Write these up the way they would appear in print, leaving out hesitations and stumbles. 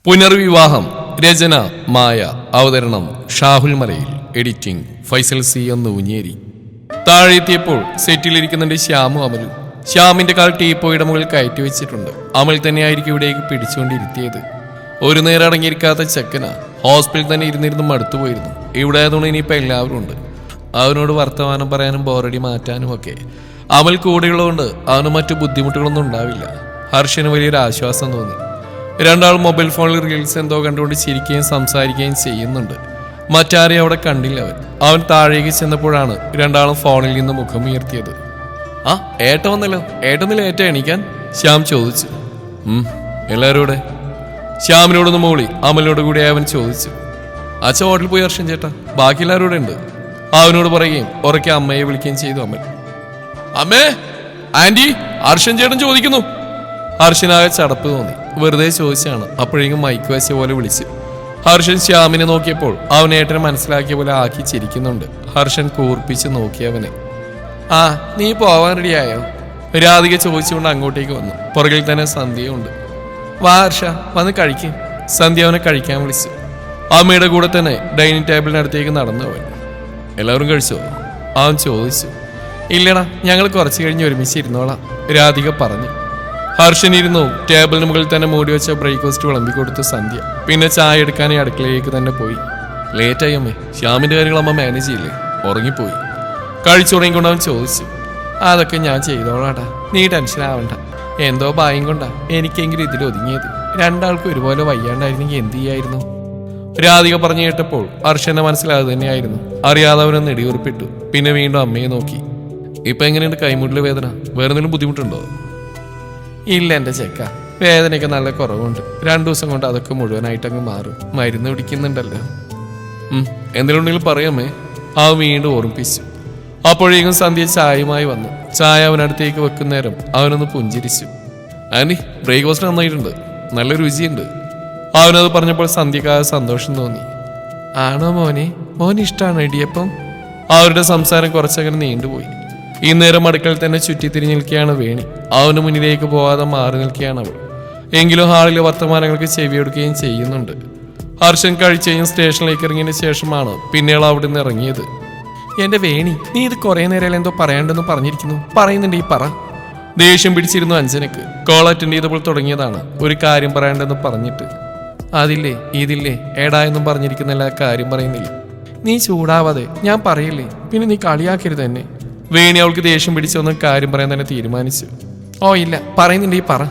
പുനർവിവാഹം. രചന മായ. അവതരണം ഷാഹുൽ മലയിൽ. Editing Faisal C എന്ന് ഊഞ്ഞേരി. താഴെ എത്തിയപ്പോൾ സെറ്റിലിരിക്കുന്നുണ്ട് ശ്യാമും അമലും. ശ്യാമിന്റെ കാൽ ടീപ്പോയുടെ മുകളിൽ കയറ്റി വെച്ചിട്ടുണ്ട്. അമൽ തന്നെയായിരിക്കും ഇവിടേക്ക് പിടിച്ചുകൊണ്ടിരുത്തിയത്. ഒരു നേരം അടങ്ങിയിരിക്കാത്ത ചെക്കന ഹോസ്പിറ്റലിൽ തന്നെ ഇരുന്നിരുന്ന് മടുത്തുപോയിരുന്നു. ഇവിടെ ആയതുകൊണ്ട് ഇനിയിപ്പോൾ എല്ലാവരും ഉണ്ട്. അവനോട് വർത്തമാനം പറയാനും ബോറടി മാറ്റാനും ഒക്കെ അമൽ കൂടെയുള്ളതുകൊണ്ട് അവന് മറ്റു ബുദ്ധിമുട്ടുകളൊന്നും ഉണ്ടാവില്ല. ഹർഷന് വലിയൊരു ആശ്വാസം തോന്നി. രണ്ടാൾ മൊബൈൽ ഫോണിൽ റീൽസ് എന്തോ കണ്ടുകൊണ്ട് ചിരിക്കുകയും സംസാരിക്കുകയും ചെയ്യുന്നുണ്ട്. മറ്റാരെയും അവിടെ കണ്ടില്ല. അവൻ താഴേക്ക് ചെന്നപ്പോഴാണ് രണ്ടാളും ഫോണിൽ നിന്ന് മുഖം ഉയർത്തിയത്. ആ ഏട്ട വന്നല്ലോ, ഏട്ടൊന്നില്ല ഏറ്റ എണീക്കാൻ? ശ്യാം ചോദിച്ചു. എല്ലാവരും കൂടെ? ശ്യാമിനോടൊന്ന് മോളി അമലിനോട് കൂടി അവൻ ചോദിച്ചു. അച്ഛൻ ഹോട്ടലിൽ പോയി ഹർഷൻ ചേട്ടാ, ബാക്കി എല്ലാവരും കൂടെ ഉണ്ട്. അവനോട് പറയുകയും ഉറക്കെ അമ്മയെ വിളിക്കുകയും ചെയ്തു അമൽ. അമ്മേ, ആന്റി, ഹർഷൻ ചേട്ടൻ ചോദിക്കുന്നു. ഹർഷനാകെ ചടപ്പ് തോന്നി. വെറുതെ ചോദിച്ചാണ്. അപ്പോഴേക്കും മൈക്ക് വെച്ച പോലെ വിളിച്ചു. ഹർഷൻ ശ്യാമിനെ നോക്കിയപ്പോൾ അവൻ ഏട്ടനെ മനസ്സിലാക്കിയ പോലെ ആക്കി ചിരിക്കുന്നുണ്ട്. ഹർഷൻ കൂർപ്പിച്ച് നോക്കിയവനെ. ആ നീ പോവാൻ റെഡിയായോ? രാധിക ചോദിച്ചുകൊണ്ട് അങ്ങോട്ടേക്ക് വന്നു. പുറകിൽ തന്നെ സന്ധ്യയുണ്ട്. വാ ഹർഷ, വന്ന് കഴിക്കും. സന്ധ്യ അവനെ കഴിക്കാൻ വിളിച്ചു. അമ്മയുടെ കൂടെ തന്നെ ഡൈനിങ് ടേബിളിനടുത്തേക്ക് നടന്നു അവൻ. എല്ലാവരും കഴിച്ചോ? അവൻ ചോദിച്ചു. ഇല്ലടാ, ഞങ്ങൾ കുറച്ച് കഴിഞ്ഞ് ഒരുമിച്ച് ഇരുന്നോളാം, രാധിക പറഞ്ഞു. ഹർഷൻ ഇരുന്നു. ടേബിളിന് മുകളിൽ തന്നെ മൂടി വെച്ച ബ്രേക്ക്ഫാസ്റ്റ് വിളമ്പിക്കൊടുത്ത് സന്ധ്യ. പിന്നെ ചായ എടുക്കാനേ അടുക്കളയിലേക്ക് തന്നെ പോയി. ലേറ്റായി അമ്മേ, ശ്യാമിന്റെ കാര്യങ്ങൾ അമ്മ മാനേജ് ചെയ്യില്ലേ? ഉറങ്ങിപ്പോയി. കഴിച്ചു തുടങ്ങിക്കൊണ്ട് അവൻ ചോദിച്ചു. അതൊക്കെ ഞാൻ ചെയ്തോളാട്ടാ, നീ ടെൻഷൻ ആവണ്ട. എന്തോ ഭയം കൊണ്ടാ എനിക്കെങ്കിലും ഇതിൽ ഒതുങ്ങിയത്. രണ്ടാൾക്കും ഒരുപോലെ വയ്യാണ്ടായിരുന്നെങ്കിൽ എന്ത് ചെയ്യായിരുന്നു? രാധിക പറഞ്ഞു കേട്ടപ്പോൾ ഹർഷന്റെ മനസ്സിലാത് തന്നെയായിരുന്നു. അറിയാതെ അവനെ നെടിയുറപ്പിട്ടു. പിന്നെ വീണ്ടും അമ്മയെ നോക്കി. ഇപ്പൊ എങ്ങനെയുണ്ട് കൈമുട്ടിലെ വേദന? വേറെ എന്തെങ്കിലും ബുദ്ധിമുട്ടുണ്ടോ? ഇല്ല എൻ്റെ ചെക്ക, വേദനയൊക്കെ നല്ല കുറവുണ്ട്. 2 ദിവസം കൊണ്ട് അതൊക്കെ മുഴുവനായിട്ടങ്ങ് മാറും. മരുന്ന് പിടിക്കുന്നുണ്ടല്ലോ. എന്തെങ്കിലും ഉണ്ടെങ്കിലും പറയാമേ, ആ വീണ്ടും ഓർമ്മിപ്പിച്ചു. അപ്പോഴേക്കും സന്ധ്യ ചായയുമായി വന്നു. ചായ അവനടുത്തേക്ക് വെക്കുന്ന നേരം അവനൊന്ന് പുഞ്ചിരിച്ചു. ആന്റി, ബ്രേക്ക്ഫാസ്റ്റ് നന്നായിട്ടുണ്ട്, നല്ല രുചിയുണ്ട്. അവനത് പറഞ്ഞപ്പോൾ സന്ധ്യക്കാതെ സന്തോഷം തോന്നി. ആണോ മോനെ? മോന് ഇഷ്ടമാണോ ഇടിയപ്പം? അവരുടെ സംസാരം കുറച്ചങ്ങനെ നീണ്ടുപോയി. ഈ നേരം അടുക്കളയിൽ തന്നെ ചുറ്റിത്തിരിഞ്ഞ് നിൽക്കുകയാണ് വേണി. അവന് മുന്നിലേക്ക് പോകാതെ മാറി നിൽക്കുകയാണ് അവൾ. എങ്കിലും ഹാളിലെ വർത്തമാനങ്ങൾക്ക് ചെവിയെടുക്കുകയും ചെയ്യുന്നുണ്ട്. ഹർഷൻ കഴിച്ചുകഴിഞ്ഞ് സ്റ്റേഷനിലേക്ക് ഇറങ്ങിയതിന് ശേഷമാണ് പിന്നെയുള്ള അവിടെ നിന്ന് ഇറങ്ങിയത്. എന്റെ വേണി, നീ ഇത് കുറെ നേരം എന്തോ പറയാണ്ടെന്ന് പറഞ്ഞിരിക്കുന്നു, പറയുന്നുണ്ട് ഈ പറ. ദേഷ്യം പിടിച്ചിരുന്നു അഞ്ജനക്ക്. കോൾ അറ്റൻഡ് ചെയ്തപ്പോൾ തുടങ്ങിയതാണ് ഒരു കാര്യം പറയാണ്ടെന്ന് പറഞ്ഞിട്ട്. അതില്ലേ ഇതില്ലേ ഏടാ എന്നും പറഞ്ഞിരിക്കുന്ന എല്ലാ കാര്യം പറയുന്നില്ല. നീ ചൂടാവാതെ, ഞാൻ പറയില്ലേ, പിന്നെ നീ കളിയാക്കരുത് എന്നെ. വേണി അവൾക്ക് ദേഷ്യം പിടിച്ചൊന്നും കാര്യം പറയാൻ തന്നെ തീരുമാനിച്ചു. ഓ ഇല്ല, പറയുന്നുണ്ട് ഈ പറ.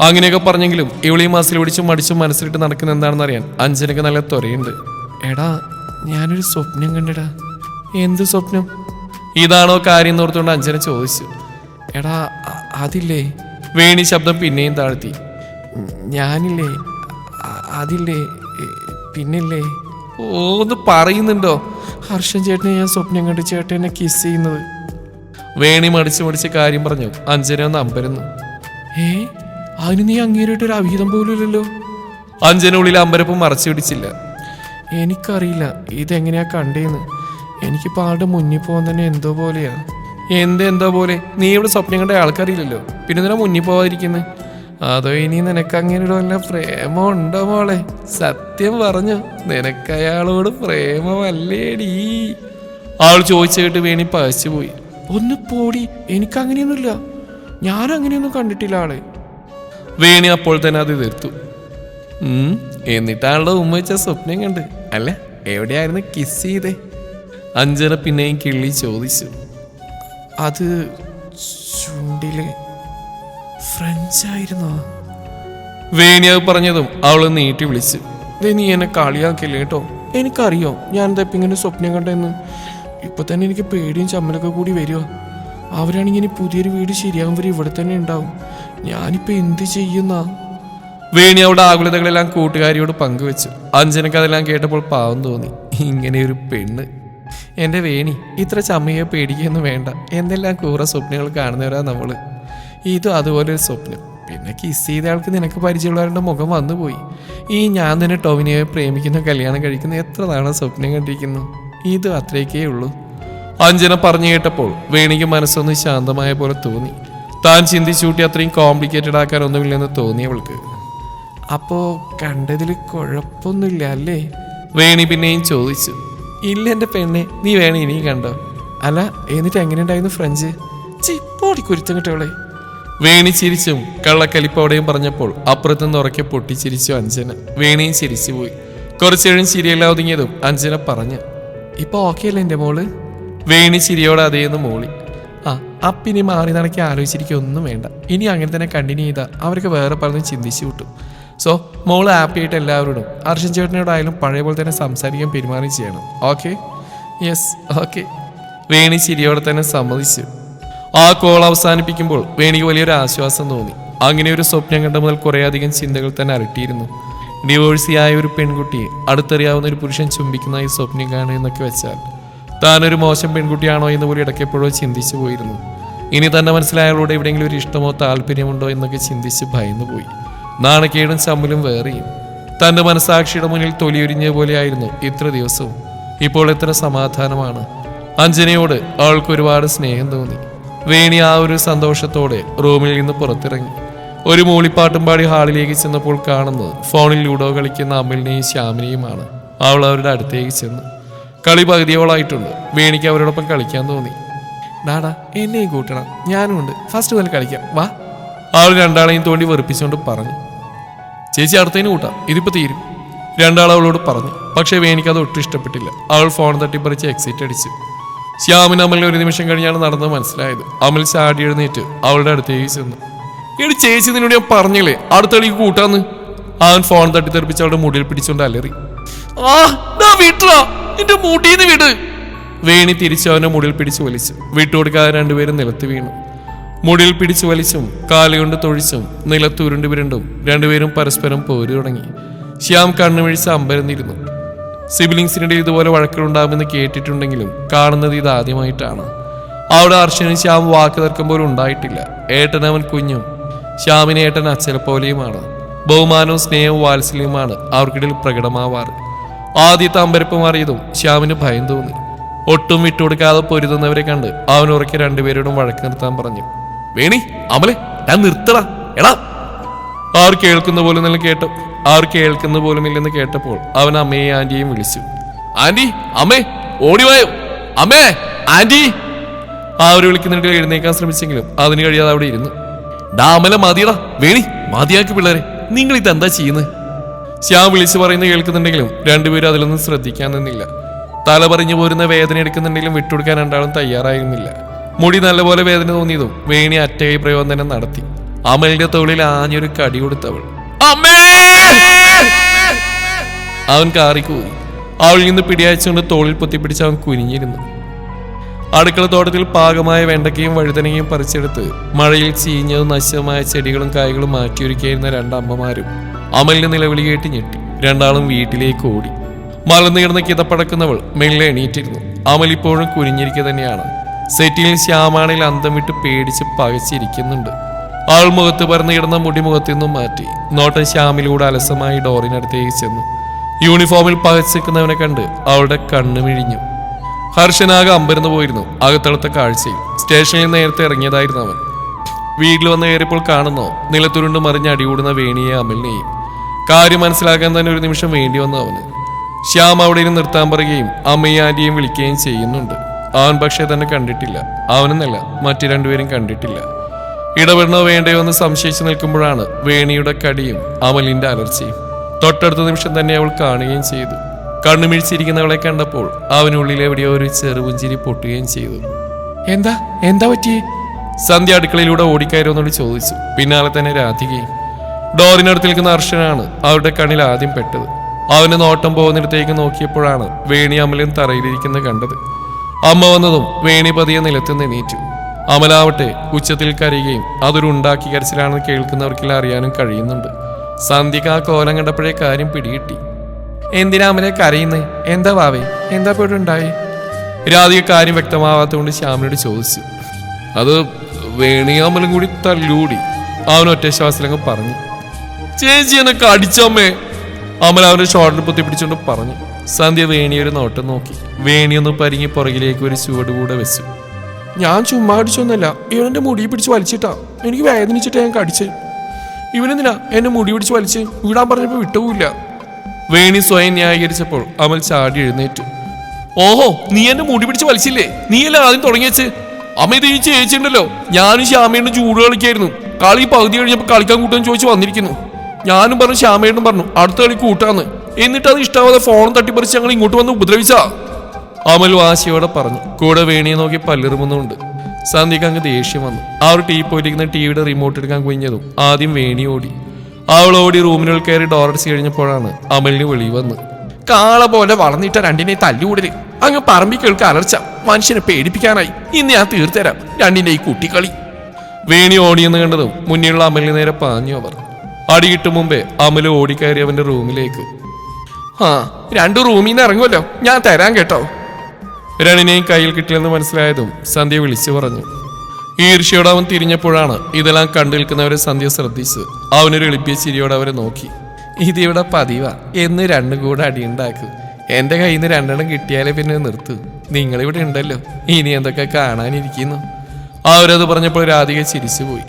അങ്ങനെയൊക്കെ പറഞ്ഞെങ്കിലും ഇവളീ മസിൽ പിടിച്ചും മടിച്ചും മനസ്സിലിട്ട് നടക്കുന്ന എന്താണെന്ന് അറിയാൻ അഞ്ജനക്ക് നല്ല ത്വരയുണ്ട്. എടാ, ഞാനൊരു സ്വപ്നം കണ്ടടാ. എന്ത് സ്വപ്നം? ഇതാണോ കാര്യം എന്നോർത്തുകൊണ്ട് അഞ്ജന ചോദിച്ചു. എടാ അതില്ലേ. വേണി ശബ്ദം പിന്നെയും താഴ്ത്തി. ഞാനില്ലേ അതില്ലേ പിന്നില്ലേ. ഒന്ന് പറയുന്നുണ്ടോ? ഹർഷൻ ചേട്ടനെ ഞാൻ സ്വപ്നം കണ്ട് ചേട്ടൻ എന്നെ കിസ് ചെയ്യുന്നത്. വേണി മടിച്ച് കാര്യം പറഞ്ഞു. അഞ്ജന ഒന്ന് അമ്പരന്നു. അതിന് നീ അങ്ങേരായിട്ടൊരു അവിഹിതം പോലും ഇല്ലല്ലോ. അഞ്ജന ഉള്ളിൽ അമ്പരപ്പം മറച്ചു പിടിച്ചില്ല. എനിക്കറിയില്ല ഇതെങ്ങനെയാ കണ്ടേന്ന്. എനിക്കിപ്പോൾ ആളുടെ മുന്നിൽ പോകാൻ തന്നെ എന്തോ പോലെയാ. എന്തോ പോലെ? നീ ഇവിടെ സ്വപ്നം കണ്ട ആൾക്കാരില്ലല്ലോ, പിന്നെ എന്തിനാ മുന്നിൽ പോവാതിരിക്കുന്നത്? അതോ ഇനി നിനക്ക് അങ്ങനെ ഒരു വല്ല പ്രേമം ഉണ്ടോ മോളെ? സത്യം പറഞ്ഞു, നിനക്ക് അയാളോട് പ്രേമമല്ലേടീ? അവൾ ചോദിച്ചു കേട്ട് വേണി പകച്ചുപോയി. ഒന്ന് പോടി, എനിക്കങ്ങനെയൊന്നുമില്ല, ഞാൻ അങ്ങനെയൊന്നും കണ്ടിട്ടില്ല ആളെ. വേണി അപ്പോൾ തന്നെ അത് തീർത്തു. എന്നിട്ടാണല്ലോ ഉമ്മ വെച്ച സ്വപ്നം കണ്ട്. അല്ല, എവിടെയായിരുന്നു കിസ് ചെയ്തേ? അഞ്ജന പിന്നെയും കിള്ളി ചോദിച്ചു. അത് ചുണ്ടിലെ ഫ്രഞ്ചായിരുന്നോ? വേണി അത് പറഞ്ഞതും അവൾ നീട്ടി വിളിച്ചു. നീ എന്നെ കളിയാക്കില്ല കേട്ടോ, എനിക്കറിയോ ഞാൻ എന്താ ഇപ്പം ഇങ്ങനെ സ്വപ്നം കണ്ടെന്ന്. ഇപ്പൊ തന്നെ എനിക്ക് പേടിയും ചമ്മലൊക്കെ കൂടി വരുമോ. അവരാണെങ്കിൽ ഇനി പുതിയൊരു വീട് ശരിയാകുമ്പോൾ ഇവിടെ തന്നെ ഉണ്ടാവും. ഞാനിപ്പോ എന്ത് ചെയ്യുന്ന? വേണി അവിടെ ആകുലതകളെല്ലാം കൂട്ടുകാരിയോട് പങ്കുവെച്ചു. അഞ്ജനക്ക് അതെല്ലാം കേട്ടപ്പോൾ പാവം തോന്നി. ഇങ്ങനെയൊരു പെണ്ണ്. എൻ്റെ വേണി, ഇത്ര ചമ്മയെ പേടിക്കൊന്നും വേണ്ട. എന്തെല്ലാം കൂറ സ്വപ്നങ്ങൾ കാണുന്നവരാ നമ്മള്. ഇതും അതുപോലെ ഒരു സ്വപ്നം. പിന്നെ കിസ് ചെയ്ത ആൾക്ക് നിനക്ക് പരിചയമുള്ളവരുടെ മുഖം വന്നുപോയി. ഞാൻ തന്നെ ടോവിനെയെ പ്രേമിക്കുന്ന കല്യാണം കഴിക്കുന്ന എത്ര തവണ സ്വപ്നം കണ്ടിരിക്കുന്നു. ഇതും അത്രയൊക്കെ ഉള്ളൂ. അഞ്ജന പറഞ്ഞു കേട്ടപ്പോൾ വേണിക്ക് മനസ്സൊന്ന് ശാന്തമായ പോലെ തോന്നി. താൻ ചിന്തിച്ചൂട്ടി അത്രയും കോംപ്ലിക്കേറ്റഡ് ആക്കാൻ ഒന്നുമില്ലെന്ന് തോന്നിയവൾക്ക്. അപ്പോ കണ്ടതിൽ കുഴപ്പമൊന്നുമില്ല അല്ലേ? വേണി പിന്നെയും ചോദിച്ചു. ഇല്ല എൻ്റെ പെണ്ണെ, നീ വേണി ഇനിയും കണ്ടോ? അല്ല എന്നിട്ട് എങ്ങനെയുണ്ടായിരുന്നു ഫ്രഞ്ച്? ചിപ്പോടി കുരുത്തം കിട്ടവളെ. വേണി ചിരിച്ചും കള്ളക്കലിപ്പോടെയും പറഞ്ഞപ്പോൾ അപ്പുറത്തുനിന്ന് ഉറക്കെ പൊട്ടിച്ചിരിച്ചു അഞ്ജന. വേണിയും ചിരിച്ചുപോയി. കുറച്ചേഴും ചിരിയെല്ലാം ഒതുങ്ങിയതും അഞ്ജന പറഞ്ഞു, ഇപ്പൊ ഓക്കെ അല്ലേ എൻ്റെ മോള്? വേണി ചിരിയോടെ അതേന്ന് മോളി. അപ്പിനി മാറി നടക്കി ആലോചിച്ചിരിക്കൊന്നും വേണ്ട. ഇനി അങ്ങനെ തന്നെ കണ്ടിന്യൂ ചെയ്താൽ അവർക്ക് വേറെ പലതും ചിന്തിച്ചു കിട്ടും. സോ മോള് ഹാപ്പി ആയിട്ട് എല്ലാവരോടും അർജുൻ ചേട്ടനോടായാലും പഴയ പോലെ തന്നെ സംസാരിക്കാൻ പെരുമാറുകയും ചെയ്യണം. ഓക്കെ? Yes okay. വേണി ചിരിയോടെ തന്നെ സമ്മതിച്ചു. ആ കോൾ അവസാനിപ്പിക്കുമ്പോൾ വേണിക്ക് വലിയൊരു ആശ്വാസം തോന്നി. അങ്ങനെ ഒരു സ്വപ്നം കണ്ട മുതൽ കുറേയധികം ചിന്തകൾ തന്നെ അലട്ടിയിരുന്നു. ഡിവോഴ്സിയായ ഒരു പെൺകുട്ടിയെ അടുത്തറിയാവുന്ന ഒരു പുരുഷൻ ചുംബിക്കുന്നതായി സ്വപ്നം കാണുക എന്നൊക്കെ വെച്ചാൽ താനൊരു മോശം പെൺകുട്ടിയാണോ എന്ന് പോലും ഇടയ്ക്കെപ്പോഴോ ചിന്തിച്ചു പോയിരുന്നു. ഇനി തന്നെ മനസ്സിലായവളോട് എവിടെയെങ്കിലും ഒരു ഇഷ്ടമോ താല്പര്യമുണ്ടോ എന്നൊക്കെ ചിന്തിച്ച് ഭയന്നു പോയി. നാണക്കേടും ചമ്മലും വേറെയും. തൻ്റെ മനസാക്ഷിയുടെ മുന്നിൽ തൊലിയൊരിഞ്ഞ പോലെയായിരുന്നു ഇത്ര ദിവസവും. ഇപ്പോൾ എത്ര സമാധാനമാണ്. അഞ്ജനയോട് അവൾക്ക് ഒരുപാട് സ്നേഹം തോന്നി. വേണി ആ ഒരു സന്തോഷത്തോടെ റൂമിൽ നിന്ന് പുറത്തിറങ്ങി. ഒരു മൂളിപ്പാട്ടും പാടി ഹാളിലേക്ക് ചെന്നപ്പോൾ കാണുന്നത് ഫോണിൽ ലൂഡോ കളിക്കുന്ന അമലിനെയും ശ്യാമിനെയുമാണ്. അവൾ അവരുടെ അടുത്തേക്ക് ചെന്നു. കളി പകുതിയോളായിട്ടുണ്ട്. വേണിക്ക് അവരോടൊപ്പം കളിക്കാൻ തോന്നി. ഡാടാ എന്നെയും കൂട്ടണം, ഞാനും ഉണ്ട്, ഫസ്റ്റ് മുതൽ കളിക്കാം വാ. അവൾ രണ്ടാളെയും തോണ്ടി വെറുപ്പിച്ചുകൊണ്ട് പറഞ്ഞു. ചേച്ചി അടുത്തതിന് കൂട്ടാം, ഇതിപ്പോ തീരും. രണ്ടാൾ അവളോട് പറഞ്ഞു. പക്ഷേ വേണിക്ക് അത് ഒട്ടും ഇഷ്ടപ്പെട്ടില്ല. അവൾ ഫോൺ തട്ടിപ്പറിച്ച് എക്സിറ്റ് അടിച്ചു. ശ്യാമിന് അമലിനെ ഒരു നിമിഷം കഴിഞ്ഞാണ് നടന്നത് മനസ്സിലായത്. അമൽ ചാടി എഴുന്നേറ്റ് അവളുടെ അടുത്തേക്ക് ചെന്നു. എടി ചേച്ചി നിന്നോട് ഞാൻ പറഞ്ഞില്ലേ അടുത്തടിക്ക് കൂട്ടാന്ന്. അവൻ ഫോൺ തട്ടിത്തെറിപ്പിച്ച് അവളുടെ മുടിയിൽ പിടിച്ചുകൊണ്ട് അലറി. എന്റെ മുടിന്ന് വിട്. വേണി തിരിച്ചു അവന്റെ മുടിയിൽ പിടിച്ചു വലിച്ചു. വിട്ടുകൊടുക്കാതെ രണ്ടുപേരും നിലത്ത് വീണു. മുടിയിൽ പിടിച്ചു വലിച്ചും കാലുകൊണ്ട് തൊഴിച്ചും നിലത്ത് ഉരുണ്ടു വിരണ്ടും രണ്ടുപേരും പരസ്പരം പോരു തുടങ്ങി. ശ്യാം കണ്ണുമിഴിച്ച് അമ്പരന്നിരുന്നു. സിബ്ലിങ്സിനിടയിൽ ഇതുപോലെ വഴക്കുകളുണ്ടാകുമെന്ന് കേട്ടിട്ടുണ്ടെങ്കിലും കാണുന്നത് ഇതാദ്യമായിട്ടാണ്. അവിടെ അർച്ചനും ശ്യാം വാക്ക് തർക്കം പോലും ഉണ്ടായിട്ടില്ല. ഏട്ടനവൻ കുഞ്ഞും ശ്യാമിനെ ഏട്ടൻ അച്ഛനെ പോലെയുമാണ്. ബഹുമാനവും സ്നേഹവും വാത്സല്യവുമാണ് അവർക്കിടയിൽ പ്രകടമാവാറ്. ആദ്യത്തെ അമ്പരപ്പ് മാറിയതും ശ്യാമിന് ഭയം തോന്നി. ഒട്ടും വിട്ടുകൊടുക്കാതെ പൊരുതുന്നവരെ കണ്ട് അവൻ ഉറക്കെ രണ്ടുപേരോടും വഴക്ക് നിർത്താൻ പറഞ്ഞു. വേണി അമലെ ഞാൻ നിർത്തടാ എടാ. ആർ കേൾക്കുന്ന പോലും ഇല്ലെന്ന് കേട്ടപ്പോൾ അവൻ അമ്മയെയും ആന്റിയെയും വിളിച്ചു. ആന്റി, അമ്മേ, ഓടിവായോ, അമ്മേ, ആന്റി. അവർ വിളിക്കുന്നിടയിൽ എഴുന്നേക്കാൻ ശ്രമിച്ചെങ്കിലും അതിന് കഴിയാതെ അവിടെ ഇരുന്നു. ഡാമല മതിയടാ വേണി, മതിയാക്കി പിള്ളേരെ, നിങ്ങൾ ഇതെന്താ ചെയ്യുന്നത്? ശ്യാം വിളിച്ചു പറയുന്നത് കേൾക്കുന്നുണ്ടെങ്കിലും രണ്ടുപേരും അതിലൊന്നും ശ്രദ്ധിക്കാൻ നിന്നില്ല. തല പറഞ്ഞു പോരുന്ന വേദന എടുക്കുന്നുണ്ടെങ്കിലും വിട്ടുകൊടുക്കാൻ രണ്ടാളും തയ്യാറായിരുന്നില്ല. മുടി നല്ലപോലെ വേദന തോന്നിയതും വേണി അറ്റകൈ പ്രയോജനം നടത്തി. അമലിന്റെ തോളിൽ ആഞ്ഞൊരു കടി കൊടുത്തവൾ. അവൻ കാറിക്കൂറി. അവളിൽ നിന്ന് പിടിയച്ചുകൊണ്ട് തോളിൽ പൊത്തിപ്പിടിച്ച് അവൻ കുനിഞ്ഞിരുന്നു. അടുക്കള തോട്ടത്തിൽ പാകമായ വെണ്ടക്കയും വഴുതനയും പറിച്ചെടുത്ത് മഴയിൽ ചീഞ്ഞതും നശിതമായ ചെടികളും കായ്കളും മാറ്റിയൊരുക്കിയിരുന്ന രണ്ടമ്മമാരും അമലിന്റെ നിലവിളി കേട്ട് ഞെട്ടി. രണ്ടാളും വീട്ടിലേക്ക് ഓടി. മലർന്നിരുന്ന് കിതപ്പടക്കുന്നവൾ മെല്ലെ എണീറ്റിരുന്നു. അമൽ ഇപ്പോഴും കുനിഞ്ഞിരിക്കുക തന്നെയാണ്. സെറ്റിൽ ശ്യാമാണിൽ അന്തം വിട്ട് പേടിച്ച് പകച്ചിരിക്കുന്നുണ്ട്. അവൾ മുഖത്ത് പറന്ന് കിടന്ന മുടി മുഖത്തു നിന്നും മാറ്റി നോട്ടം ശ്യാമിലൂടെ അലസമായി ഡോറിനടുത്തേക്ക് ചെന്നു. യൂണിഫോമിൽ പകച്ചിരിക്കുന്നവനെ കണ്ട് അവളുടെ കണ്ണു മിഴിഞ്ഞു. ഹർഷനാകെ അമ്പരന്ന് പോയിരുന്നു അകത്തളത്തെ കാഴ്ചയിൽ. സ്റ്റേഷനിൽ നേരത്തെ ഇറങ്ങിയതായിരുന്നു അവൻ. വീട്ടിൽ വന്ന് കയറിയപ്പോൾ കാണുന്നോ നിലത്തുരുണ്ട് മറിഞ്ഞ് അടികൂടുന്ന വേണിയെ അമലിനെയും. കാര്യം മനസ്സിലാക്കാൻ തന്നെ ഒരു നിമിഷം വേണ്ടി വന്നു അവന്. ശ്യാം അവിടെ ഇരുന്ന് നിർത്താൻ പറയുകയും അമ്മയും ആന്റിയും വിളിക്കുകയും ചെയ്യുന്നുണ്ട്. അവൻ പക്ഷേ തന്നെ കണ്ടിട്ടില്ല. അവനെന്നല്ല മറ്റു രണ്ടുപേരും കണ്ടിട്ടില്ല. ഇടപെടണോ വേണ്ടയോ എന്ന് സംശയിച്ചു നിൽക്കുമ്പോഴാണ് വേണിയുടെ കടിയും അമലിന്റെ അലർച്ചയും. തൊട്ടടുത്ത നിമിഷം തന്നെ അവൾ കാണുകയും ചെയ്തു. കണ്ണുമിഴിച്ചിരിക്കുന്നവളെ കണ്ടപ്പോൾ അവനുള്ളിൽ എവിടെയോ ഒരു ചെറുപുഞ്ചിരി പൊട്ടുകയും ചെയ്തു. എന്താ പറ്റിയേ? സന്ധ്യ അടുക്കളയിലൂടെ ഓടിക്കയറുമെന്നോട് ചോദിച്ചു. പിന്നാലെ തന്നെ രാധികയും. ഡോറിനടുത്ത് നിൽക്കുന്ന അർഷനാണ് അവരുടെ കണ്ണിൽ ആദ്യം പെട്ടത്. അവന് നോട്ടം പോകുന്നിടത്തേക്ക് നോക്കിയപ്പോഴാണ് വേണി അമലും തറയിലിരിക്കുന്നത് കണ്ടത്. അമ്മ വന്നതും വേണി പതിയെ നിലത്തുനിന്ന് എണീറ്റു. അമലാവട്ടെ ഉച്ചത്തിൽ കരയുകയും അതൊരു ഉണ്ടാക്കി കരച്ചിലാണെന്ന് കേൾക്കുന്നവർക്കെല്ലാം അറിയാനും കഴിയുന്നുണ്ട്. സന്ധ്യക്ക് ആ കോലം കണ്ടപ്പോഴേ കാര്യം പിടികിട്ടി. എന്തിനാ അമലെ കരയുന്നേ? എന്താ വാവേ, എന്താ പോയിട്ടുണ്ടായി? രാധിക കാര്യം വ്യക്തമാവാത്തതുകൊണ്ട് ശ്യാമിനോട് ചോദിച്ചു. അത് വേണി അമലും കൂടി തല്ലൂടി. അവൻ ഒറ്റ ശ്വാസത്തിലങ്ങ് പറഞ്ഞു. ചേച്ചി എന്നൊക്കെ അടിച്ചമ്മേ. അമൽ അവന്റെ ഷോൾഡർ പൊത്തി പിടിച്ചുകൊണ്ട് പറഞ്ഞു. സന്ധ്യ വേണിയൊരു നോട്ടം നോക്കി. വേണിയൊന്ന് പരിങ്ങി പുറകിലേക്ക് ഒരു ചുവട് കൂടെ വെച്ചു. ഞാൻ ചുമ്മാ അടിച്ചൊന്നല്ല, ഇവനെന്റെ മുടി പിടിച്ച് വലിച്ചിട്ടാ. എനിക്ക് വേദനിച്ചിട്ടാ ഞാൻ കടിച്ച്. ഇവനെന്തിനാ എന്നെ മുടി പിടിച്ച് വലിച്ച് വിടാൻ പറഞ്ഞപ്പോ വിട്ടുപോയില്ല. വേണി സ്വയം ന്യായീകരിച്ചപ്പോൾ അമൽ ചാടി എഴുന്നേറ്റു. ഓഹോ, നീ എന്നെ മുടി പിടിച്ച് വലിച്ചില്ലേ? നീയല്ലേ ആദ്യം തുടങ്ങിയച്ച്. അമ്മ ഇത് ഈ ചേച്ചിയുണ്ടല്ലോ, ഞാനും ശ്യാമേണ്ടും ചൂട് കളിക്കായിരുന്നു. കളി പകുതി കഴിഞ്ഞപ്പോൾ കളിക്കാൻ കൂട്ടാൻ ചോദിച്ചു വന്നിരിക്കുന്നു. ഞാനും പറഞ്ഞു, ശ്യാമേണ്ടും പറഞ്ഞു അടുത്ത കളി കൂട്ടാന്ന്. എന്നിട്ട് അത് ഇഷ്ടാവാതെ ഫോണും തട്ടിപ്പറിച്ച് ഞങ്ങൾ ഇങ്ങോട്ട് വന്ന് ഉപദ്രവിച്ചാ. അമൽ വാശിയോടെ പറഞ്ഞു. കൂടെ വേണിയെ നോക്കി പല്ലിറുമുന്നുണ്ട്. സന്ധ്യക്ക് അങ്ങ് ദേഷ്യം വന്നു. അവർ ടീ പോയിരിക്കുന്ന ടിവിയുടെ റിമോട്ട് എടുക്കാൻ കുഞ്ഞതും ആദ്യം വേണി ഓടി. അവൾ ഓടി റൂമിനുള്ളിൽ കയറി ഡോറടിച്ച് കഴിഞ്ഞപ്പോഴാണ് അമലിന് വെളി വന്ന്. കാള പോലെ വളർന്നിട്ട രണ്ടിനെ തല്ലുകൂടല്. അങ്ങ് പറമ്പിക്കേൾക്ക് അലർച്ച. മനുഷ്യനെ പേടിപ്പിക്കാനായി. ഇന്ന് ഞാൻ തീർത്തരാം രണ്ടിന്റെ ഈ കുട്ടിക്കളി. വേണി ഓടിയെന്ന് കണ്ടതും മുന്നിലുള്ള അമലിന് നേരെ പാഞ്ഞു അവർ. അടികിട്ടു മുമ്പേ അമൽ ഓടിക്കയറി അവന്റെ റൂമിലേക്ക്. ആ, രണ്ടു റൂമിൽ നിന്ന് ഇറങ്ങുമല്ലോ, ഞാൻ തരാൻ കേട്ടോ. രണിനെയും കയ്യിൽ കിട്ടിയെന്ന് മനസ്സിലായതും സന്ധ്യ വിളിച്ചു പറഞ്ഞു. ഈർഷ്യയോടെ അവൻ തിരിഞ്ഞപ്പോഴാണ് ഇതെല്ലാം കണ്ടു നിൽക്കുന്നവരെ സന്ധ്യ ശ്രദ്ധിച്ച് അവനൊരു എളിപ്പിയ ചിരിയോടെ അവരെ നോക്കി. ഇതിവിടെ പതിവാ, എന്ന് രണ്ടും കൂടെ അടിയുണ്ടാക്കും. എന്റെ കയ്യിൽ നിന്ന് രണ്ടെണ്ണം കിട്ടിയാലേ പിന്നെ നിർത്തൂ. നിങ്ങളിവിടെ ഉണ്ടല്ലോ, ഇനി എന്തൊക്കെ കാണാനിരിക്കുന്നു. അവരത് പറഞ്ഞപ്പോൾ രാധിക ചിരിച്ചുപോയി.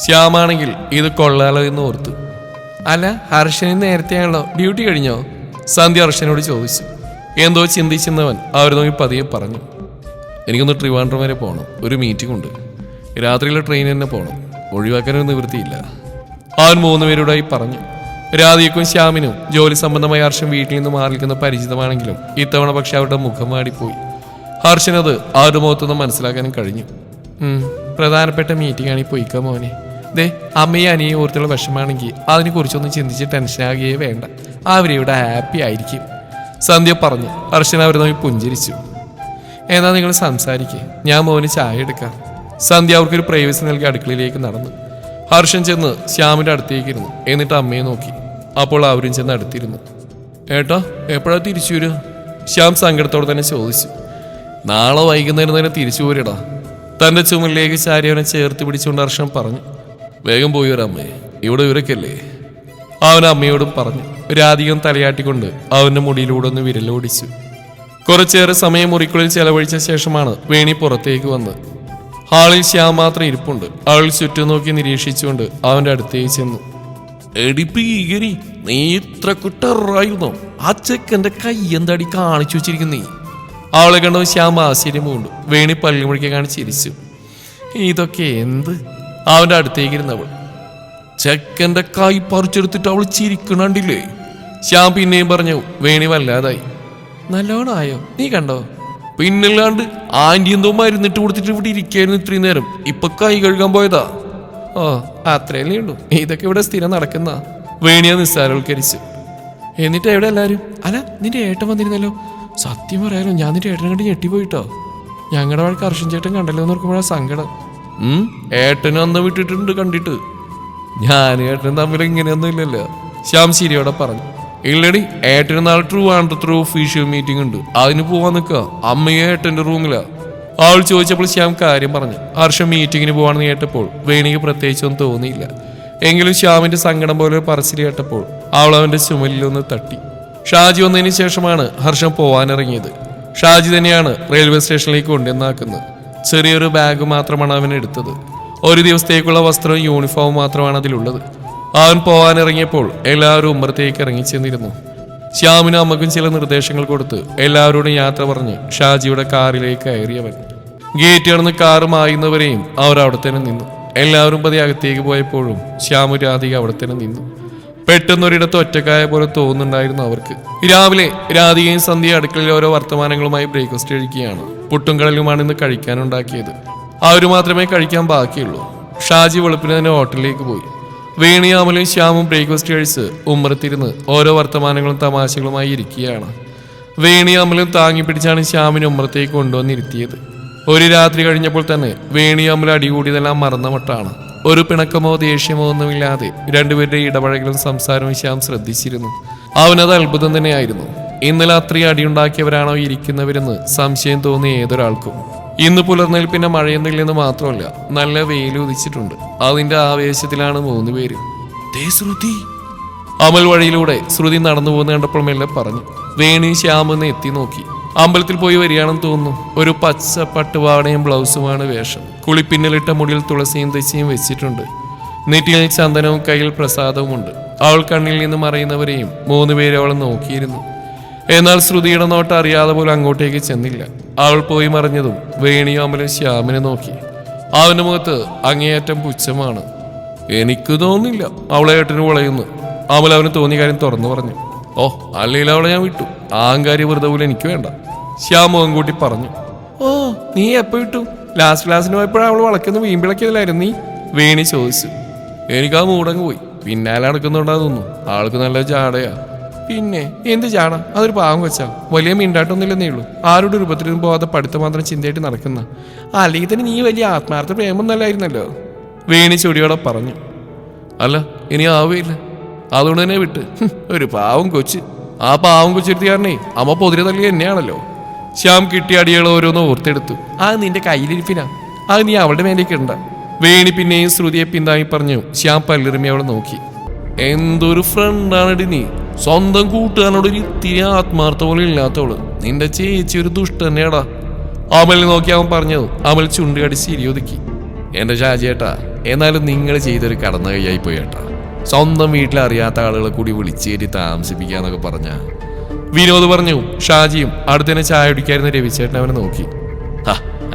ശ്യാമാണെങ്കിൽ ഇത് കൊള്ളാലോ എന്ന് ഓർത്തു. അല്ല, ഹർഷന് നേരത്തെയാണല്ലോ ഡ്യൂട്ടി കഴിഞ്ഞോ? സന്ധ്യ ഹർഷനോട് ചോദിച്ചു. എന്തോ ചിന്തിച്ചെന്നവൻ അവർ നോക്കി പതിയെ പറഞ്ഞു. എനിക്കൊന്ന് ട്രിവാൻഡ്രം വരെ പോകണം, ഒരു മീറ്റിംഗ് ഉണ്ട്. രാത്രിയിലെ ട്രെയിൻ തന്നെ പോകണം, ഒഴിവാക്കാനൊന്നും നിവൃത്തിയില്ല. അവൻ 3 പേരോടായി പറഞ്ഞു. രാധികയ്ക്കും ശ്യാമിനും ജോലി സംബന്ധമായ ഹർഷൻ വീട്ടിൽ നിന്ന് മാറി നിൽക്കുന്ന പരിചിതമാണെങ്കിലും ഇത്തവണ പക്ഷെ അവരുടെ മുഖം മാടിപ്പോയി. ഹർഷനത് അവരുടെ മുഖത്തൊന്നും മനസ്സിലാക്കാനും കഴിഞ്ഞു. പ്രധാനപ്പെട്ട മീറ്റിംഗ് ആണ് ഈ പൊയ്ക്ക മോനെ. ദേ, അമ്മയെ അനിയെ ഓർത്തുള്ള വിഷമാണെങ്കിൽ അതിനെക്കുറിച്ചൊന്നും ചിന്തിച്ച് ടെൻഷനാകുകയേ വേണ്ട. അവരിവിടെ ഹാപ്പി ആയിരിക്കും, സന്ധ്യ പറഞ്ഞു. ഹർഷൻ അവരെ നോക്കി പുഞ്ചിരിച്ചു. എന്നാ നിങ്ങൾ സംസാരിക്കേ, ഞാൻ മോന് ചായ എടുക്കാം. സന്ധ്യ അവർക്കൊരു പ്രൈവസി നൽകി അടുക്കളയിലേക്ക് നടന്നു. ഹർഷൻ ചെന്ന് ശ്യാമിന്റെ അടുത്തേക്കിരുന്നു. എന്നിട്ട് അമ്മയെ നോക്കി. അപ്പോൾ അവരും ചെന്ന് അടുത്തിരുന്നു. ഏട്ടാ, എപ്പോഴാ തിരിച്ചു വരിക? ശ്യാം സങ്കടത്തോടെ തന്നെ ചോദിച്ചു. നാളെ വൈകുന്നേരം തന്നെ തിരിച്ചു പോരടാ. തന്റെ ചുമലിലേക്ക് ചാരി അവനെ ചേർത്ത് പിടിച്ചുകൊണ്ട് ഹർഷൻ പറഞ്ഞു. വേഗം പോയി വരാമ്മേ, ഇവിടെ ഇവരൊക്കെയല്ലേ. അവൻ അമ്മയോടും പറഞ്ഞു. രാധികം തലയാട്ടിക്കൊണ്ട് അവന്റെ മുടിയിലൂടെ ഒന്ന് വിരലോടിച്ചു. കുറച്ചേറെ സമയം മുറിക്കുള്ളിൽ ചെലവഴിച്ച ശേഷമാണ് വേണി പുറത്തേക്ക് വന്നത്. ഹാളിൽ ശ്യാം മാത്രം ഇരിപ്പുണ്ട്. അവൾ ചുറ്റും നോക്കി നിരീക്ഷിച്ചുകൊണ്ട് അവന്റെ അടുത്തേക്ക് ചെന്നു. എടിപ്പീകരി, നീ ഇത്ര കുട്ടറായിരുന്നോ? ആ ചെക്കന്റെ കൈ എന്താടി കാണിച്ചു വെച്ചിരിക്കുന്നേ? അവളെ കണ്ടോ ശ്യാം ആശ്ചര്യം കൊണ്ടു. വേണി പല്ലുമുഴിക്കെ കാണിച്ചിരിച്ചു. ഇതൊക്കെ എന്ത്? അവന്റെ അടുത്തേക്ക് ഇരുന്നവൾ. ചെക്കന്റെ കൈ പറിച്ചെടുത്തിട്ട് അവൾ ചിരിക്കണണ്ടില്ലേ? ശ്യാം പിന്നെയും പറഞ്ഞു. വേണി വല്ലാതായി. നല്ലോണായോ? നീ കണ്ടോ? പിന്നല്ലാണ്ട് ആന്റി എന്തോ മരുന്നിട്ട് കൊടുത്തിട്ട് ഇവിടെ ഇരിക്കായിരുന്നു ഇത്രയും നേരം. ഇപ്പൊ കൈ കഴുകാൻ പോയതാ. ഓ, അത്രയല്ലേ ഉള്ളൂ. ഇതൊക്കെ ഇവിടെ സ്ഥിരം നടക്കുന്ന. വേണിയെ നിസ്സാരവൽക്കരിച്ചു. എന്നിട്ട് എവിടെ എല്ലാരും? അല്ല, നിന്റെ ഏട്ടൻ വന്നിരുന്നല്ലോ. സത്യം പറയാലോ, ഞാൻ നിന്റെ ഏട്ടനെ കണ്ട് ഞെട്ടിപ്പോയിട്ടോ. ഞങ്ങളുടെ വഴക്ക് ഹർഷൻ ചേട്ടൻ കണ്ടല്ലോ എന്ന് ഓർക്കുമ്പോഴാണ് സങ്കടം. ഏട്ടനും അന്ന് വിട്ടിട്ടുണ്ട് കണ്ടിട്ട്. ഞാനും ഏട്ടനും തമ്മിൽ ഇങ്ങനെയൊന്നും ഇല്ലല്ലോ, ശ്യാം ശരിയോടെ പറഞ്ഞു. ഇല്ലടി, ഏട്ടന് നാളെ ട്രിവാൻഡ്രത്ത് ഒഫീഷ്യൽ മീറ്റിംഗ് ഉണ്ട്, അതിന് പോവാൻ നിൽക്കുക. അമ്മയെ ഏട്ടന്റെ റൂമിലാ. അവൾ ചോദിച്ചപ്പോൾ ശ്യാം കാര്യം പറഞ്ഞു. ഹർഷൻ മീറ്റിങ്ങിന് പോവാണെന്ന് കേട്ടപ്പോൾ വേണിക്ക് പ്രത്യേകിച്ചൊന്നും തോന്നിയില്ല. എങ്കിലും ശ്യാമിന്റെ സങ്കടം പോലെ പറച്ചിൽ കേട്ടപ്പോൾ അവൾ അവന്റെ ചുമലിലൊന്ന് തട്ടി. ഷാജി വന്നതിന് ശേഷമാണ് ഹർഷൻ പോവാനിറങ്ങിയത്. ഷാജി തന്നെയാണ് റെയിൽവേ സ്റ്റേഷനിലേക്ക് കൊണ്ടുവന്നാക്കുന്നത്. ചെറിയൊരു ബാഗ് മാത്രമാണ് അവൻ എടുത്തത്. ഒരു ദിവസത്തേക്കുള്ള വസ്ത്രവും യൂണിഫോമും മാത്രമാണ് അതിലുള്ളത്. അവൻ പോകാനിറങ്ങിയപ്പോൾ എല്ലാവരും ഉമ്മറത്തേക്ക് ഇറങ്ങിച്ചെന്നിരുന്നു. ശ്യാമിനും അമ്മക്കും ചില നിർദ്ദേശങ്ങൾ കൊടുത്ത് എല്ലാവരോടും യാത്ര പറഞ്ഞ് ഷാജിയുടെ കാറിലേക്ക് കയറിയവൻ. ഗേറ്റ് കടന്ന് കാറ് മായുന്നവരെയും അവർ അവിടെ തന്നെ നിന്നു. എല്ലാവരും പതി അകത്തേക്ക് പോയപ്പോഴും ശ്യാമു രാധിക അവിടെ തന്നെ നിന്നു. പെട്ടെന്നൊരിടത്ത് ഒറ്റക്കായ പോലെ തോന്നുന്നുണ്ടായിരുന്നു അവർക്ക്. രാവിലെ രാധികയും സന്ധ്യ അടുക്കളയിൽ ഓരോ വർത്തമാനങ്ങളുമായി ബ്രേക്ക്ഫാസ്റ്റ് കഴിക്കുകയാണ്. പുട്ടും കടലുമാണ് ഇന്ന് കഴിക്കാനുണ്ടാക്കിയത്. അവർ മാത്രമേ കഴിക്കാൻ ബാക്കിയുള്ളൂ. ഷാജി വെളുപ്പിന് തന്നെ ഹോട്ടലിലേക്ക് പോയി. വേണി അമലും ശ്യാമും ബ്രേക്ക്ഫാസ്റ്റ് കഴിച്ച് ഉമ്മറത്തിരുന്ന് ഓരോ വർത്തമാനങ്ങളും തമാശകളുമായി ഇരിക്കുകയാണ്. വേണി അമലും താങ്ങി പിടിച്ചാണ് ശ്യാമിനെ ഉമ്മറത്തേക്ക് കൊണ്ടുവന്നിരുത്തിയത്. ഒരു രാത്രി കഴിഞ്ഞപ്പോൾ തന്നെ വേണി അമലും അടികൂടിയതെല്ലാം മറന്ന മട്ടാണ്. ഒരു പിണക്കമോ ദേഷ്യമോ ഒന്നുമില്ലാതെ രണ്ടുപേരുടെ ഇടപഴകലും സംസാരവും ശ്യാം ശ്രദ്ധിച്ചിരുന്നു. അവനത് അത്ഭുതം തന്നെയായിരുന്നു. ഇന്നലെ അത്രയും അടിയുണ്ടാക്കിയവരാണോ ഇരിക്കുന്നവരെന്ന് സംശയം തോന്നിയ ഏതൊരാൾക്കും. ഇന്ന് പുലർന്നതിൽ പിന്നെ മഴയൊന്നുമില്ലെന്ന് മാത്രമല്ല, നല്ല വെയിൽ ഉദിച്ചിട്ടുണ്ട്. അതിന്റെ ആവേശത്തിലാണ് 3 പേരും. അമൽ വഴിയിലൂടെ ശ്രുതി നടന്നു പോകുന്ന കണ്ടപ്പോൾ മെല്ലെ പറഞ്ഞു. വേണി ശ്യാമെന്ന് എത്തി നോക്കി. അമ്പലത്തിൽ പോയി വരികയാണെന്ന് തോന്നുന്നു. ഒരു പച്ച പട്ടുപാവടയും ബ്ലൗസുമാണ് വേഷം. കുളിപ്പിന്നലിട്ട മുടിയിൽ തുളസിയും തെച്ചിയും വെച്ചിട്ടുണ്ട്. നെറ്റിയിൽ ചന്ദനവും കയ്യിൽ പ്രസാദവുമുണ്ട്. അവൾ കണ്ണിൽ നിന്ന് മറയുന്നവരെയും 3 പേര് അവളെ നോക്കിയിരുന്നു. എന്നാൽ ശ്രുതിയുടെ നോട്ട് അറിയാതെ പോലും അങ്ങോട്ടേക്ക് ചെന്നില്ല. അവൾ പോയി മറിഞ്ഞതും വേണിയും അമലും ശ്യാമിനെ നോക്കി. അവന്റെ മുഖത്ത് അങ്ങേയറ്റം പുച്ഛമാണ്. എനിക്ക് തോന്നില്ല അവളെ ഏട്ടന് വളയുന്നു. അമൽ അവന് തോന്നിയ കാര്യം തുറന്നു പറഞ്ഞു. ഓ, അല്ലെങ്കിൽ അവളെ ഞാൻ വിട്ടു. ആങ്കാരി വെറുതെ പോലും എനിക്ക് വേണ്ട. ശ്യാം മുഖം കൂട്ടി പറഞ്ഞു. ഓ, നീ എപ്പോ വിട്ടു? ലാസ്റ്റ് ക്ലാസ്സിന് പോയപ്പോഴാണ് അവൾ വളയ്ക്കുന്ന വീമ്പിളക്കിയതിലായിരുന്നു നീ? വേണി ചോദിച്ചു. എനിക്ക് ആ മൂടങ്ങ് പോയി. പിന്നാലെ നടക്കുന്നുണ്ടാകുന്നു. ആൾക്ക് നല്ല ജാടയാ. പിന്നെ എന്ത് ജാട? അതൊരു പാവം വെച്ചാ. വലിയ മിണ്ടാട്ടൊന്നുമില്ലെന്നേ ഉള്ളൂ. ആരുടെ രൂപത്തിലും പോകാതെ പഠിത്തം മാത്രം ചിന്തയായിട്ട് നടക്കുന്ന. അല്ലെങ്കിൽ തന്നെ നീ വലിയ ആത്മാർത്ഥ പ്രേമം നല്ലായിരുന്നല്ലോ, വേണി ചൊടിയോടെ പറഞ്ഞു. അല്ല, ഇനി ആവുകയില്ല. അതുകൊണ്ട് തന്നെ വിട്ട്. ഒരു പാവം കൊച്ച്. ആ പാവം കൊച്ചെടുത്തുകാരനെ അമ്മ പൊതിരെ തള്ളിയ എന്നെയാണല്ലോ. ശ്യാം കിട്ടിയ അടികൾ ഓരോന്ന് ഓർത്തെടുത്തു. അത് നിന്റെ കയ്യിലിരിപ്പിനാ. അത് നീ അവളുടെ മേലേക്ക് ഇടണ്ട. വേണി പിന്നെയും ശ്രുതിയെ പിന്താങ്ങി പറഞ്ഞു. ശ്യാം പല്ലിറുമി അവളെ നോക്കി. എന്തൊരു ഫ്രണ്ടാണടി നീ. സ്വന്തം കൂട്ടുകാരനോട് ഒരു ഇത്തിരി ആത്മാർത്ഥ പോലെ ഇല്ലാത്തവള്. നിന്റെ ചേച്ചി ഒരു ദുഷ്ട തന്നെയാടാ. അമലിനെ നോക്കി അവൻ പറഞ്ഞത്. അമൽ ചുണ്ട് കടിച്ച് ഇരിയൊതുക്കി. എന്റെ ഷാജിയേട്ടാ, എന്നാലും നിങ്ങൾ ചെയ്തൊരു കടന്ന കൈയായി പോയേട്ടാ. സ്വന്തം വീട്ടിൽ അറിയാത്ത ആളുകളെ കൂടി വിളിച്ചു കയറ്റി താമസിപ്പിക്കാന്നൊക്കെ പറഞ്ഞ വിനോദ് പറഞ്ഞു. ഷാജിയും അടുത്തന്നെ ചായ കുടിക്കായിരുന്ന രവിച്ചേട്ടൻ അവനെ നോക്കി.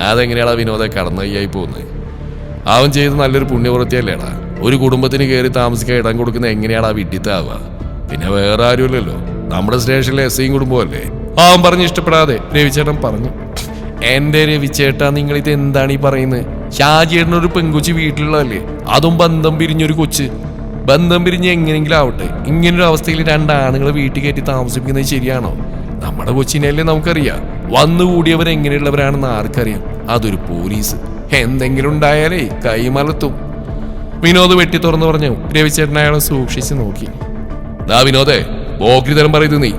അതെങ്ങനെയാടാ വിനോദ കടന്ന കൈയായി പോകുന്നത്? അവൻ ചെയ്ത് നല്ലൊരു പുണ്യവൃത്തിയല്ലേടാ. ഒരു കുടുംബത്തിന് കയറി താമസിക്കാൻ ഇടം കൊടുക്കുന്ന എങ്ങനെയാടാ വിഡിത്താവുക? പിന്നെ വേറെ ആരുമല്ലല്ലോ, നമ്മുടെ സ്റ്റേഷനിലെ എസ്ഐയും കുടുംബമല്ലേ. അവൻ പറഞ്ഞ് ഇഷ്ടപ്പെടാതെ രവിച്ചേട്ടൻ പറഞ്ഞു. എന്റെ രവിച്ചേട്ടാ, നിങ്ങൾ ഇത് എന്താണ് ഈ പറയുന്നത്? ഷാജിയേട്ടനൊരു പെൺകൊച്ചി വീട്ടിലുള്ളതല്ലേ, അതും ബന്ധം പിരിഞ്ഞൊരു കൊച്ച്. ബന്ധം പിരിഞ്ഞ് എങ്ങനെയെങ്കിലും ആവട്ടെ. ഇങ്ങനൊരു അവസ്ഥയിൽ 2 ആണുങ്ങളെ വീട്ടിൽ കയറ്റി താമസിപ്പിക്കുന്നത് ശരിയാണോ? നമ്മുടെ കൊച്ചിനെയല്ലേ നമുക്കറിയാം. വന്നുകൂടിയവരെങ്ങനെയുള്ളവരാണെന്ന് ആർക്കറിയാം? അതൊരു പോലീസ്. എന്തെങ്കിലും ഉണ്ടായാലേ കൈമലത്തും. വിനോദ് വെട്ടി തുറന്നു പറഞ്ഞു. രവിച്ചേട്ടൻ അയാളെ സൂക്ഷിച്ച് നോക്കി. വിനോദേ, പോക്രിതരം പറയുന്നത് നീ.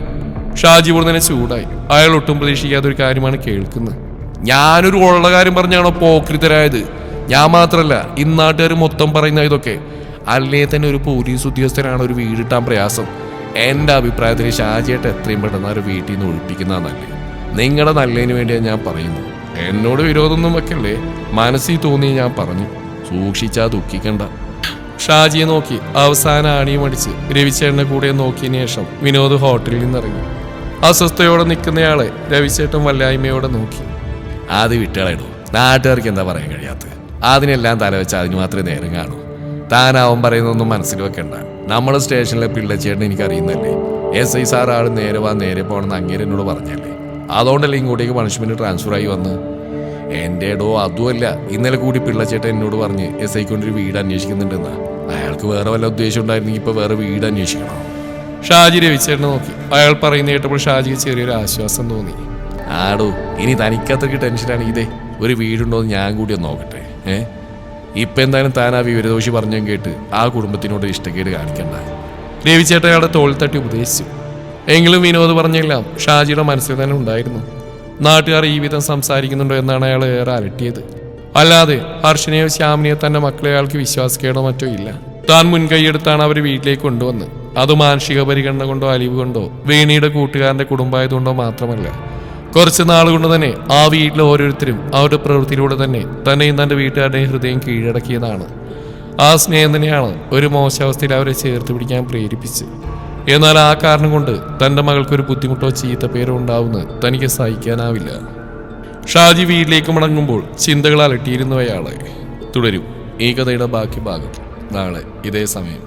ഷാജി തന്നെ ചൂടായി. അയാൾ ഒട്ടും പ്രതീക്ഷിക്കാത്ത ഒരു കാര്യമാണ് കേൾക്കുന്നത്. ഞാനൊരു ഉള്ള കാര്യം പറഞ്ഞാണോ പോക്രിതരായത്? ഞാൻ മാത്രല്ല, ഇന്നാട്ടുകാർ മൊത്തം പറയുന്ന ഇതൊക്കെ. അല്ലേ തന്നെ ഒരു പോലീസ് ഉദ്യോഗസ്ഥനാണ് ഒരു വീടിട്ടാൻ പ്രയാസം. എന്റെ അഭിപ്രായത്തിൽ ഷാജിയായിട്ട് എത്രയും പെട്ടെന്ന് ഒരു വീട്ടിൽ നിന്ന് ഒഴിപ്പിക്കുന്നതാണ് നല്ലത്. നിങ്ങളുടെ നല്ലതിന് വേണ്ടിയാണ് ഞാൻ പറയുന്നത്. എന്നോട് വിരോധമൊന്നും വെക്കല്ലേ. മനസ്സിൽ തോന്നി ഞാൻ പറഞ്ഞു. സൂക്ഷിച്ചാ ദുഃഖിക്കണ്ട. ഷാജിയെ നോക്കി അവസാന ആണിയും അടിച്ച് രവിച്ചേട്ടനെ കൂടെ നോക്കിയതിനു ശേഷം വിനോദ് ഹോട്ടലിൽ നിന്നിറങ്ങി. അസ്വസ്ഥയോടെ നിൽക്കുന്നയാളെ രവിച്ചേട്ടൻ വല്ലായ്മയോടെ നോക്കി. അത് വിട്ടുകളയണോ? നാട്ടുകാർക്ക് എന്താ പറയാൻ കഴിയാത്തത്? അതിനെല്ലാം തലവെച്ച് അതിന് മാത്രമേ നേരം കാണൂ. താനാവൻ പറയുന്നൊന്നും മനസ്സിൽ വെക്കണ്ട. നമ്മുടെ സ്റ്റേഷനിലെ പിള്ളച്ചേട്ടൻ എനിക്കറിയുന്നല്ലേ. SI സാർ ആൾ നേരെ നേരെ പോകണമെന്ന് അങ്ങേര് എന്നോട് പറഞ്ഞല്ലേ. അതുകൊണ്ടല്ലേ ഇങ്ങോട്ടേക്ക് പണിഷ്മെന്റ് ട്രാൻസ്ഫർ ആയി വന്ന്. എൻ്റെ ഇടോ അതുമല്ല, ഇന്നലെ കൂടി പിള്ളച്ചേട്ടൻ എന്നോട് പറഞ്ഞ് SI കൊണ്ടൊരു വീട് അന്വേഷിക്കുന്നുണ്ടെന്നാ. അയാൾക്ക് വേറെ വല്ല ഉദ്ദേശം ഉണ്ടായിരുന്നെങ്കിൽ ഇപ്പൊ വേറെ വീട് അന്വേഷിക്കണോ? ഷാജി രവിച്ചേട്ടനെ നോക്കി. അയാൾ പറയുന്ന കേട്ടപ്പോൾ ഷാജിക്ക് ചെറിയൊരു ആശ്വാസം തോന്നി. ആടോ, ഇനി തനിക്കത്രയ്ക്ക് ടെൻഷനാണ്. ഇതേ ഒരു വീടുണ്ടോ എന്ന് ഞാൻ കൂടി ഒന്ന് നോക്കട്ടെ. ഇപ്പൊ എന്തായാലും താൻ ആ വിവരദോഷി പറഞ്ഞും കേട്ട് ആ കുടുംബത്തിനോട് ഇഷ്ടക്കേട് കാണിക്കണ്ട. രവിച്ചേട്ടൻ അയാളുടെ തോളിൽ തട്ടി ഉപദേശിച്ചു. എങ്കിലും വിനോദ് പറഞ്ഞെല്ലാം ഷാജിയുടെ മനസ്സിൽ തന്നെ ഉണ്ടായിരുന്നു. നാട്ടുകാർ ഈ വിധം സംസാരിക്കുന്നുണ്ടോ എന്നാണ് അയാൾ ഏറെ അലട്ടിയത്. അല്ലാതെ ഹർഷനെയോ ശ്യാമിനെയോ തന്റെ മക്കളെ അയാൾക്ക് വിശ്വാസിക്കേടോ മറ്റോ ഇല്ല. താൻ മുൻകൈയെടുത്താണ് അവർ വീട്ടിലേക്ക് കൊണ്ടുവന്ന്. അത് മാനസിക പരിഗണന കൊണ്ടോ അലിവ് കൊണ്ടോ വേണിയുടെ കൂട്ടുകാരന്റെ കുടുംബമായതുകൊണ്ടോ മാത്രമല്ല, കുറച്ച് നാളുകൊണ്ട് തന്നെ ആ വീട്ടിലെ ഓരോരുത്തരും അവരുടെ പ്രവൃത്തിയിലൂടെ തന്നെയും തന്റെ വീട്ടുകാരുടെയും ഹൃദയം കീഴടക്കിയതാണ്. ആ സ്നേഹം തന്നെയാണ് ഒരു മോശാവസ്ഥയിൽ അവരെ ചേർത്ത് പിടിക്കാൻ പ്രേരിപ്പിച്ച്. എന്നാൽ ആ കാരണം കൊണ്ട് തന്റെ മകൾക്കൊരു ബുദ്ധിമുട്ടോ ചീത്ത പേരോ ഉണ്ടാവുമെന്ന് തനിക്ക് സഹിക്കാനാവില്ല. ഷാജി വീട്ടിലേക്ക് മടങ്ങുമ്പോൾ ചിന്തകൾ അലട്ടിയിരുന്നവയാളെ. തുടരും ഈ കഥയുടെ ബാക്കി ഭാഗം നാളെ ഇതേ സമയം.